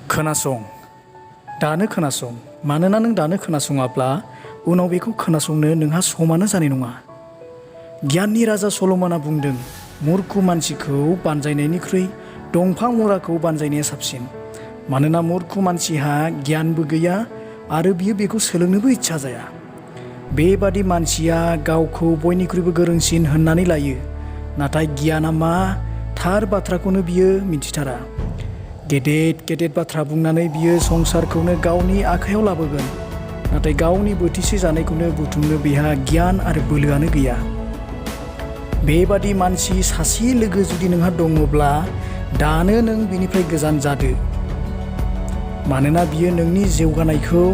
खोनासं, दानो खोनासं। मानोना नों दानो खोनासङाब्ला उनाव बेखौ खोनासंनो नोंहा समानो जानाय नङा। गियाननि राजा सल'मनआ बुंदों, मुर्ख मानसिखौ बानजायनायनिख्रुइ दंफां मुराखौ बानजायनाया साबसिन। मानोना मुर्ख मानसिहा गियानबो गैया आरो बियो बेखौ सोलोंनोबो इच्छा जाया। बेबादि मानसिया गावखौ बयनिख्रुइबो गोरोंसिन होननानै लायो, नाथाय गियाना मा थार बाथ्राखौनो बियो मिथिथारा। गेदेद बाथ्रा बुंनानै बियो संसारखौनो गावनि आखायाव लाबोगोन, नाथाय गावनि बोथिसे जानायखौनो बुथुमनो बेहा गियान आरो बोलोआनो गैया। बेबादि मानसि सासे लोगो जुदि नोंहा दङब्ला दानो नों बिनिफ्राय गोजान जादो। मानोना बियो नोंनि जौगानायखौ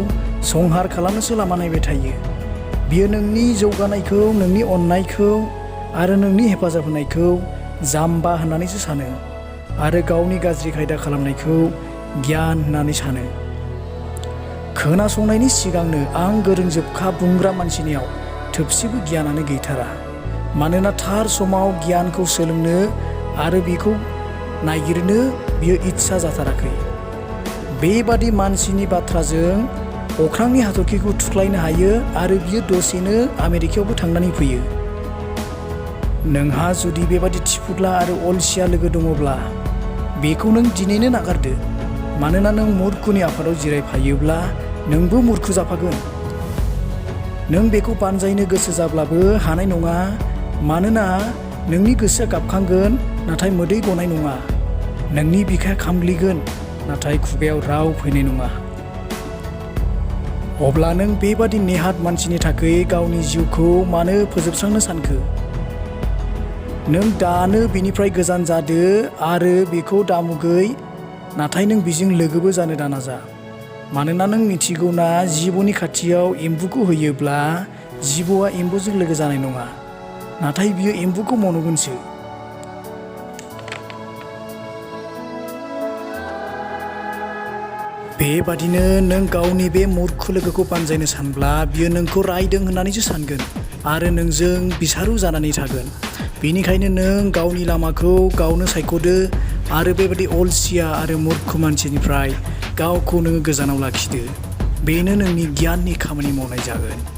संहार खालामनोसो लामा नायबाय थायो। बियो नोंनि जौगानायखौ, नोंनि अननायखौ आरो नोंनि हेफाजाब होनायखौ जाम्बा होननानैसो सानो आरो गावनि गाज्रि खायदा खालामनायखौ गियान होननानै सानो। खोनासंनायनि सिगांनो आं गोरोंजोबखा बुंग्रा मानसिनियाव थोबसेबो गियानानो गैथारा। मानोना थार समाव गियानखौ सोलोंनो आरो बेखौ नागिरनो बियो इच्छा जाथाराखै। बेबादि मानसिनि बाथ्राजों अख्रांनि हाथरखिखौ थुख्लायनो हायो आरो बियो दसेनो आमेरिकायावबो थांनानै फैयो। नोंहा जुदि बेबादि थिफुदला आरो अलसिया लोगो दङब्ला बेखौ नों दिनैनो नागारदो। मानोना नों मुर्खनि आफादाव जिरायफायोब्ला नोंबो मुर्ख जाफागोन। नों बेखौ बानजायनो गोसो जाब्लाबो हानाय नङा। मानोना नोंनि गोसोआ गाबखांगोन, नाथाय मोदै गनाय नङा। नोंनि बिखाया खामग्लिगोन, नाथाय खुगायाव राव फैनाय नङा। अब्ला नों बेबादि नेहाथ मानसिनि थाखाय गावनि जिउखौ मानो फोजोबस्रांनो सानखो? नों दानो बिनिफ्राय गोजान जादो आरो बेखौ दामुगै, नाथाय नों बिजों लोगोबो जानो दानाजा। मानोना नों मिथिगौना जिबौनि खाथियाव एम्बुखौ होयोब्ला जिबौआ एम्बुजों लोगो जानाय नङा, नाथाय बियो एम्बुखौ मन'गोनसो। बेबादिनो नों गावनि बे मुर्ख लोगोखौ बानजायनो सानब्ला बियो नोंखौ रायदों होननानैसो सानगोन आरो नोंजों बिसारु जानानै थागोन। बेनिखायनो नों गावनि लामाखौ गावनो सायख'दो आरो बेबादि अलसिया आरो मुर्ख मानसिनिफ्राय गावखौ नोङो गोजानाव लाखिदो। बेनो नोंनि गियाननि खामानि मावनाय जागोन।